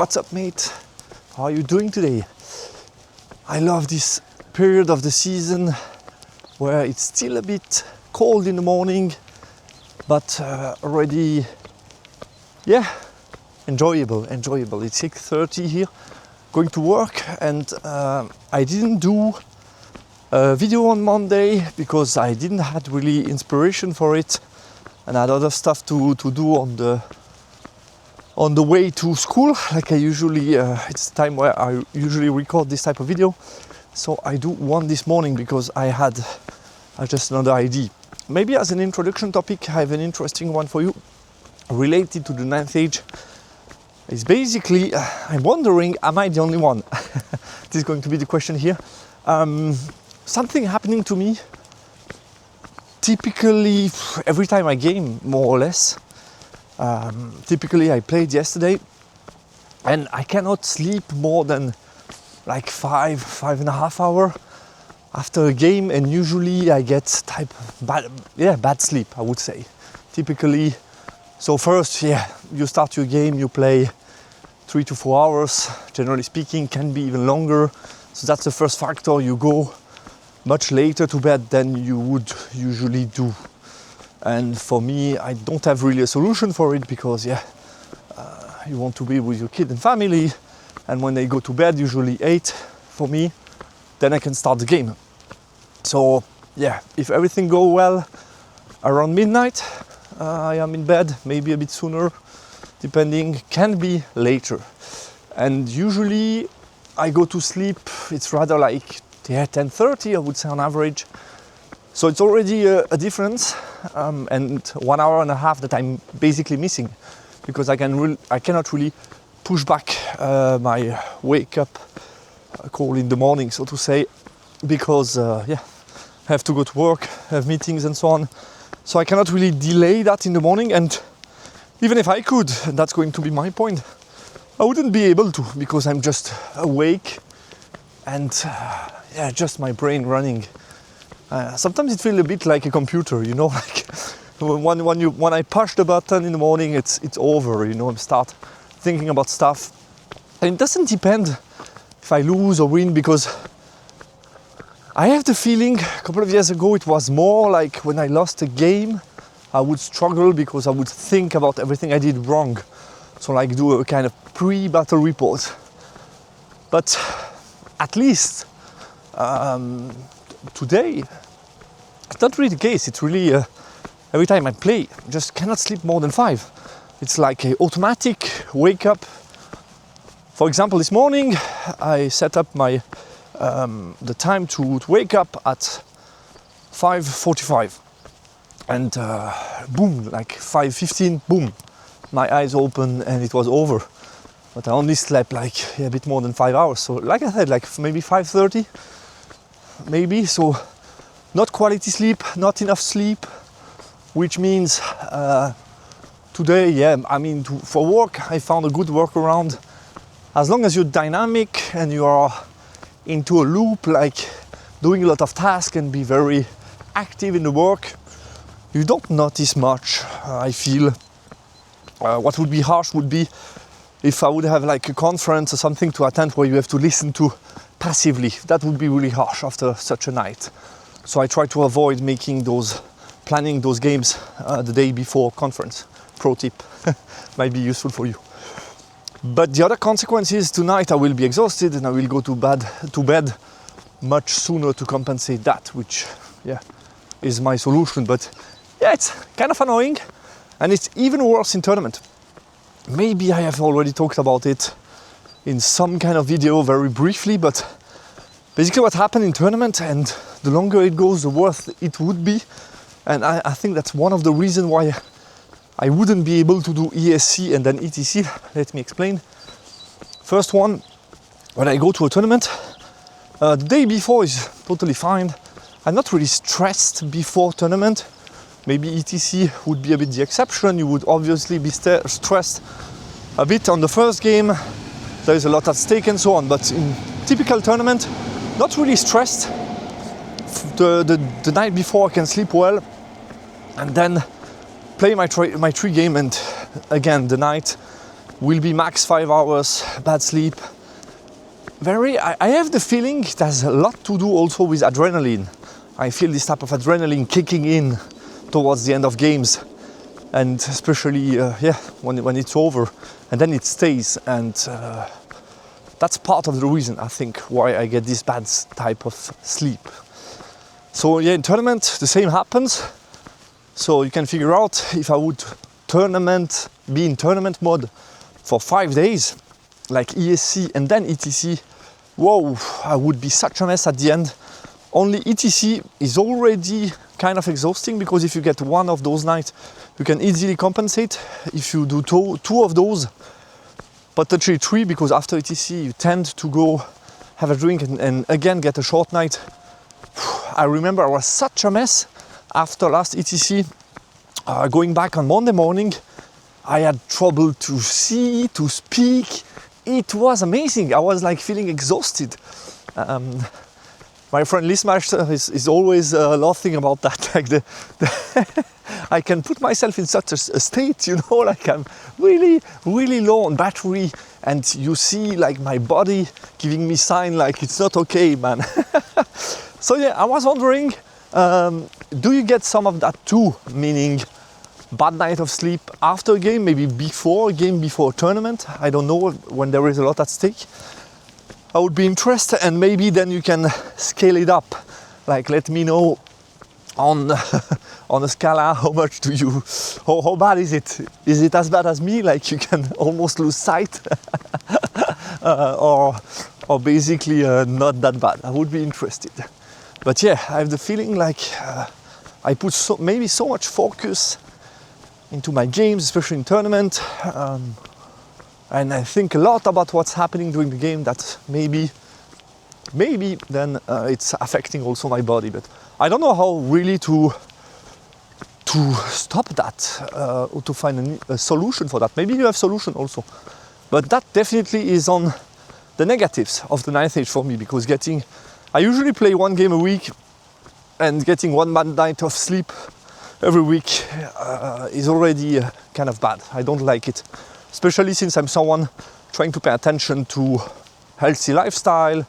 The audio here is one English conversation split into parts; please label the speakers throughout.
Speaker 1: What's up, mate? How are you doing today? I love this period of the season where it's still a bit cold in the morning, but already, enjoyable. It's 6:30 here, going to work, and I didn't do a video on Monday because I didn't have really inspiration for it, and I had other stuff to do on the way to school. Like I usually, it's the time where I usually record this type of video. So I do one this morning because I had just another idea. Maybe as an introduction topic, I have an interesting one for you related to the ninth age. It's basically, I'm wondering, am I the only one? This is going to be the question here. Something happening to me typically every time I game, more or less. Typically I played yesterday and I cannot sleep more than like 5.5 hours after a game, and usually I get bad sleep, I would say, typically. So first, you start your game, you play 3 to 4 hours, generally speaking, can be even longer. So that's the first factor. You go much later to bed than you would usually do. And for me, I don't have really a solution for it because you want to be with your kid and family, and when they go to bed, usually 8 for me, then I can start the game. So if everything goes well, around midnight I am in bed, maybe a bit sooner, depending, can be later. And usually I go to sleep, it's rather like 10:30, I would say, on average. So it's already a difference, and 1 hour and a half that I'm basically missing, because I cannot really push back my wake up call in the morning, so to say, because I have to go to work, have meetings and so on. So I cannot really delay that in the morning, and even if I could, and that's going to be my point, I wouldn't be able to, because I'm just awake and just my brain running. Sometimes it feels a bit like a computer, you know, like when I push the button in the morning, it's over, you know, I start thinking about stuff. And it doesn't depend if I lose or win, because I have the feeling a couple of years ago it was more like when I lost a game, I would struggle because I would think about everything I did wrong. So like do a kind of pre-battle report. But at least today, it's not really the case. It's really every time I play, I just cannot sleep more than 5. It's like an automatic wake up. For example, this morning I set up my the time to wake up at 5:45, and boom, like 5:15, boom, my eyes open and it was over. But I only slept like a bit more than 5 hours. So like I said, like maybe 5:30, maybe. So not quality sleep, not enough sleep, which means today, for work, I found a good workaround. As long as you're dynamic and you are into a loop, like doing a lot of tasks and be very active in the work, you don't notice much, I feel. What would be harsh would be if I would have like a conference or something to attend where you have to listen to passively. That would be really harsh after such a night. So I try to avoid planning those games the day before conference. Pro tip, might be useful for you. But the other consequence is tonight I will be exhausted and I will go to bed much sooner to compensate that, which is my solution. But it's kind of annoying, and it's even worse in tournament. Maybe I have already talked about it in some kind of video very briefly, but basically what happened in tournament, and the longer it goes, the worse it would be. And I think that's one of the reasons why I wouldn't be able to do ESC and then ETC. Let me explain. First one, when I go to a tournament, the day before is totally fine. I'm not really stressed before tournament. Maybe ETC would be a bit the exception. You would obviously be stressed a bit on the first game. There is a lot at stake and so on. But in typical tournament, not really stressed. The night before I can sleep well, and then play my 3 game, and again the night will be max 5 hours bad sleep. I have the feeling it has a lot to do also with adrenaline. I feel this type of adrenaline kicking in towards the end of games, and especially when it's over, and then it stays, and that's part of the reason I think why I get this bad type of sleep. So yeah, in tournament the same happens. So you can figure out if I would be in tournament mode for 5 days, like ESC and then ETC, whoa, I would be such a mess at the end. Only ETC is already kind of exhausting, because if you get one of those nights, you can easily compensate. If you do two of those, potentially 3, because after ETC you tend to go have a drink and again get a short night. I remember I was such a mess after last ETC. Going back on Monday morning, I had trouble to see, to speak. It was amazing. I was like feeling exhausted. My friend Lismaster is always laughing about that. Like I can put myself in such a state, you know, like I'm really, really low on battery, and you see like my body giving me sign like it's not okay, man. So yeah, I was wondering, do you get some of that too? Meaning bad night of sleep after a game, maybe before a game, before a tournament. I don't know, when there is a lot at stake. I would be interested, and maybe then you can scale it up. Like, let me know on a scala, how much do you, how bad is it? Is it as bad as me? Like you can almost lose sight, or basically not that bad. I would be interested. But yeah, I have the feeling like I put maybe so much focus into my games, especially in tournament, and I think a lot about what's happening during the game, that maybe then it's affecting also my body. But I don't know how really to stop that, or to find a solution for that. Maybe you have solution also, but that definitely is on the negatives of the ninth age for me, because I usually play 1 game a week, and getting 1 bad night of sleep every week is already kind of bad. I don't like it, especially since I'm someone trying to pay attention to healthy lifestyle.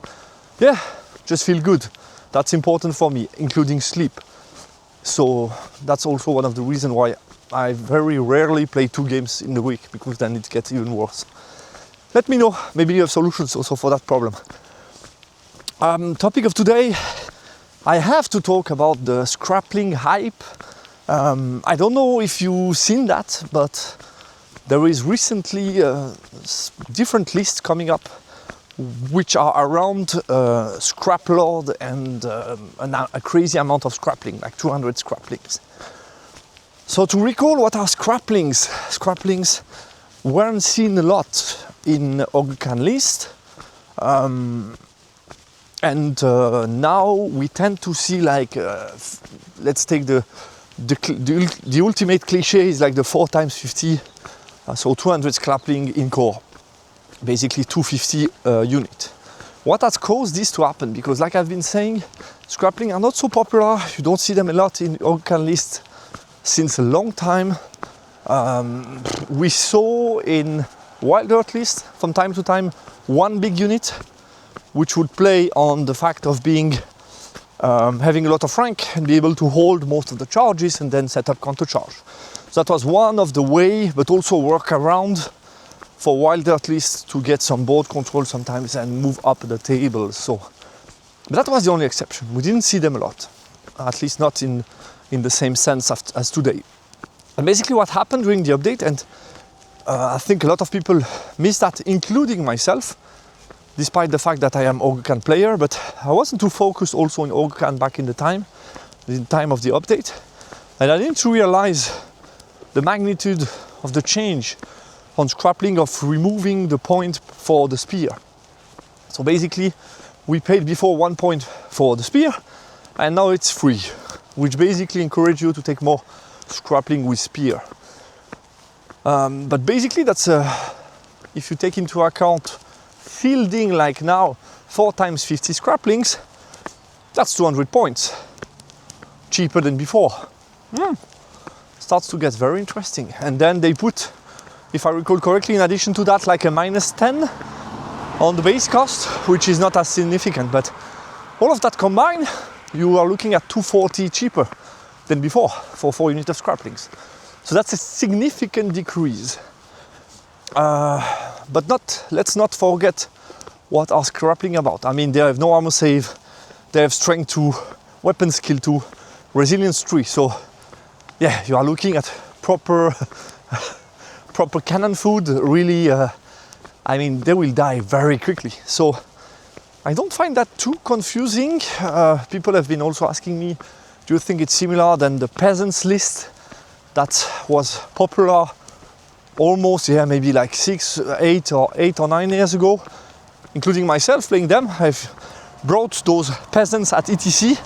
Speaker 1: Yeah, just feel good. That's important for me, including sleep. So that's also one of the reasons why I very rarely play 2 games in the week, because then it gets even worse. Let me know, maybe you have solutions also for that problem. Topic of today, I have to talk about the scrapling hype. I don't know if you've seen that, but there is recently different lists coming up which are around scrap load and a crazy amount of scrapling, like 200 scraplings. So to recall, what are scraplings? Scraplings weren't seen a lot in Ogcan list, and now we tend to see like, let's take the ultimate cliche is like the 4x50, so 200 scrapling in core, basically 250 unit. What has caused this to happen? Because like I've been saying, scrapling are not so popular. You don't see them a lot in Ogcan list since a long time. We saw in Wild Earth list from time to time 1 big unit, which would play on the fact of being having a lot of rank and be able to hold most of the charges and then set up counter charge. So that was one of the way, but also work around for Wild Earth list to get some board control sometimes and move up the table. So, but that was the only exception. We didn't see them a lot, at least not in the same sense as today. And basically what happened during the update, and I think a lot of people missed that, including myself, despite the fact that I am Ogcan player, but I wasn't too focused also in Ogcan back in the time of the update. And I didn't realize the magnitude of the change on scrapling of removing the point for the spear. So basically, we paid before 1 point for the spear, and now it's free, which basically encourages you to take more scrapling with spear. But basically, that's if you take into account fielding like now 4x50 scraplings, that's 200 points, cheaper than before. Starts to get very interesting. And then they put if I recall correctly, in addition to that, like a -10 on the base cost, which is not as significant, but all of that combined, you are looking at 240 cheaper than before for 4 units of scraplings. So that's a significant decrease. But let's not forget what are scrapling about. I mean, they have no armor save, they have strength 2, weapon skill 2, resilience 3. So yeah, you are looking at proper cannon food. Really, I mean, they will die very quickly. So I don't find that too confusing. People have been also asking me, do you think it's similar than the peasants list that was popular almost, yeah, maybe like 8 or 9 years ago, including myself playing them. I've brought those peasants at ETC.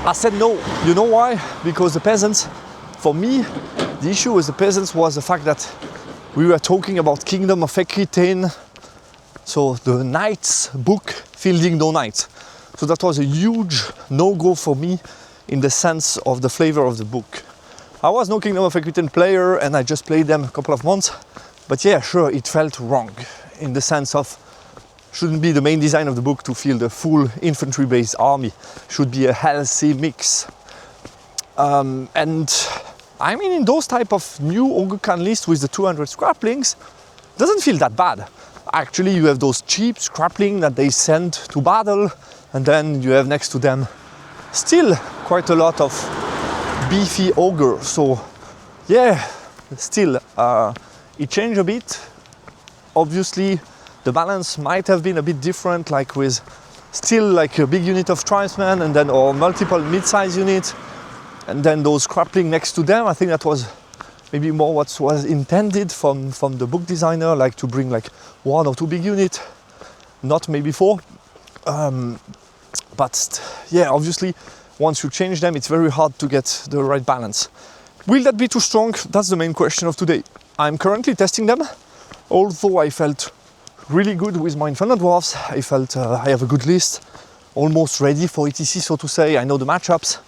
Speaker 1: I said no. You know why? Because the peasants, for me, the issue with the peasants was the fact that we were talking about Kingdom of Aquitaine, so the knights book fielding no knights. So that was a huge no-go for me in the sense of the flavor of the book. I was no Kingdom of Aquitaine player and I just played them a couple of months, but yeah, sure, it felt wrong in the sense of shouldn't be the main design of the book to field a full infantry-based army. Should be a healthy mix. And I mean, in those type of new Ogukan lists with the 200 scraplings, doesn't feel that bad. Actually, you have those cheap scrapling that they send to battle, and then you have next to them still quite a lot of beefy ogre. So yeah, still it changed a bit. Obviously, the balance might have been a bit different, like with still like a big unit of tribesmen and then or multiple mid-size units, and then those scrapling next to them. I think that was maybe more what was intended from the book designer, like to bring like 1 or 2 big units, not maybe 4. But yeah, obviously, once you change them, it's very hard to get the right balance. Will that be too strong? That's the main question of today. I'm currently testing them, although I felt really good with my Infernal Dwarfs. I felt I have a good list, almost ready for ETC, so to say. I know the matchups,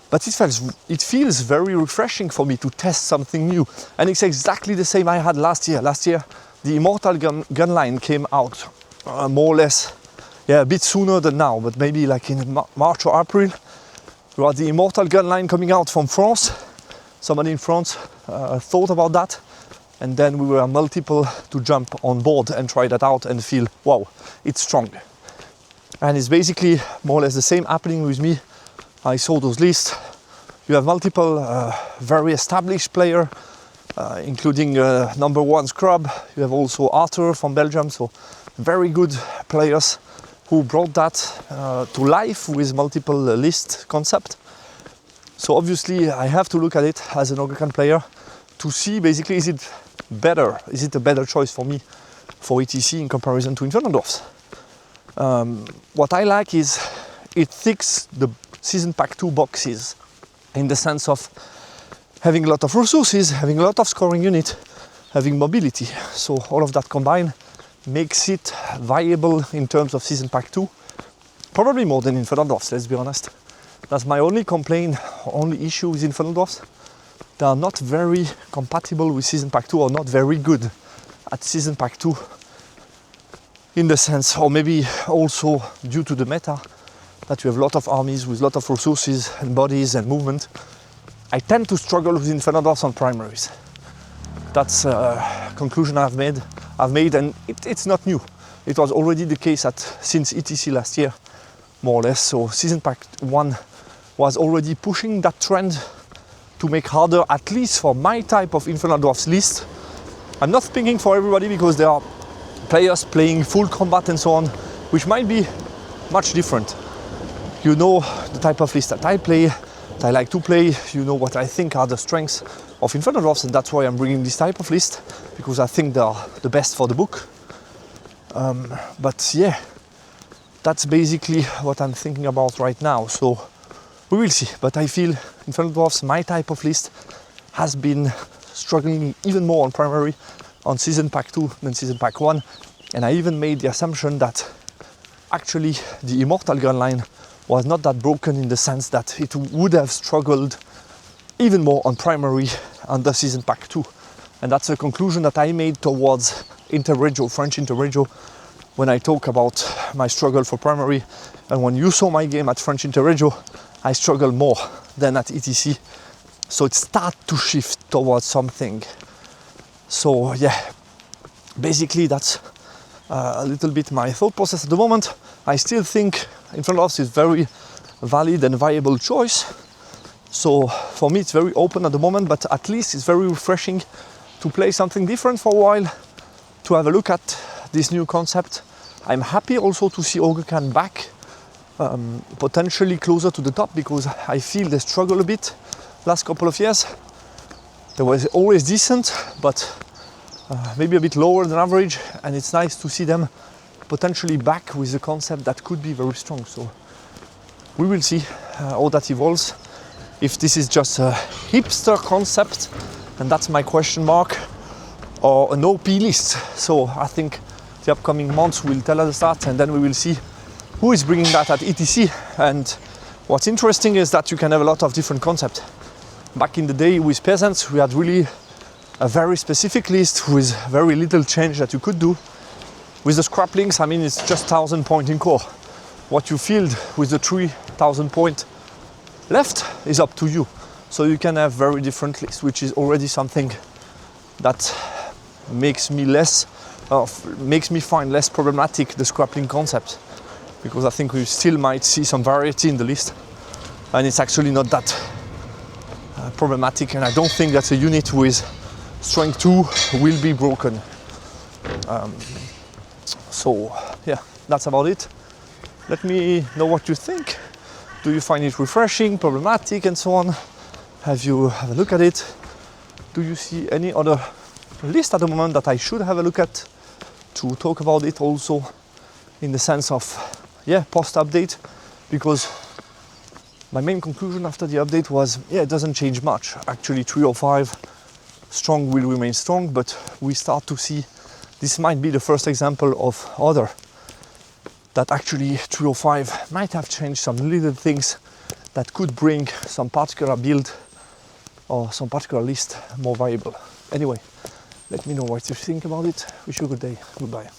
Speaker 1: but it feels very refreshing for me to test something new. And it's exactly the same I had last year. Last year, the Immortal gun line came out more or less, yeah, a bit sooner than now, but maybe like in March or April. We had the Immortal gun line coming out from France. Somebody in France thought about that. And then we were multiple to jump on board and try that out and feel, wow, it's strong. And it's basically more or less the same happening with me. I saw those lists. You have multiple very established players, including number 1 Scrub. You have also Arthur from Belgium, so very good players who brought that to life with multiple list concept. So obviously I have to look at it as an Ogukan player to see basically, is it better? Is it a better choice for me for ETC in comparison to Infernal Dwarfs? What I like is it ticks the Season Pack 2 boxes in the sense of having a lot of resources, having a lot of scoring unit, having mobility. So all of that combined makes it viable in terms of Season Pack 2. Probably more than Infernal Dwarfs, let's be honest. That's my only complaint, only issue with Infernal Dwarfs. They are not very compatible with Season Pack 2, or not very good at Season Pack 2 in the sense, or maybe also due to the meta, that you have a lot of armies with a lot of resources and bodies and movement. I tend to struggle with Infernal Dwarfs on primaries. That's a conclusion I've made, and it's not new. It was already the case since ETC last year, more or less. So Season Pack 1 was already pushing that trend to make harder, at least for my type of Infernal Dwarfs list. I'm not speaking for everybody, because there are players playing full combat and so on, which might be much different. You know the type of list that I play, that I like to play. You know what I think are the strengths of Infernal Dwarfs, and that's why I'm bringing this type of list, because I think they are the best for the book. But yeah, that's basically what I'm thinking about right now. So we will see, but I feel Infernal Dwarfs, my type of list, has been struggling even more on primary on Season Pack 2 than Season Pack 1. And I even made the assumption that actually the Immortal gun line was not that broken, in the sense that it would have struggled even more on primary under Season Pack 2. And that's a conclusion that I made towards Interregio, French Interregio, when I talk about my struggle for primary. And when you saw my game at French Interregio, I struggle more than at ETC. So it starts to shift towards something. So yeah, basically that's a little bit my thought process at the moment. I still think in front of us is very valid and viable choice. So for me it's very open at the moment, but at least it's very refreshing to play something different for a while, to have a look at this new concept. I'm happy also to see Ogercan back, potentially closer to the top, because I feel they struggle a bit last couple of years. They were always decent, but maybe a bit lower than average, and it's nice to see them potentially back with a concept that could be very strong. So we will see how that evolves. If this is just a hipster concept, and that's my question mark, or an OP list. So I think the upcoming months will tell us that, and then we will see who is bringing that at ETC. And what's interesting is that you can have a lot of different concepts. Back in the day with peasants, we had really a very specific list with very little change that you could do. With the scraplings, I mean, it's just 1,000 point in core. What you field with the 3,000 point left is up to you. So you can have very different lists, which is already something that makes me find less problematic the scrapling concept, because I think we still might see some variety in the list, and it's actually not that problematic, and I don't think that a unit with strength 2 will be broken. So yeah, that's about it. Let me know what you think. Do you find it refreshing, problematic, and so on? Have you have a look at it? Do you see any other list at the moment that I should have a look at to talk about it also in the sense of, yeah, post-update? Because my main conclusion after the update was, yeah, it doesn't change much. Actually, 305 strong will remain strong, but we start to see this might be the first example of other that actually 305 might have changed some little things that could bring some particular build or some particular list more viable. Anyway, let me know what you think about it. Wish you a good day. Goodbye.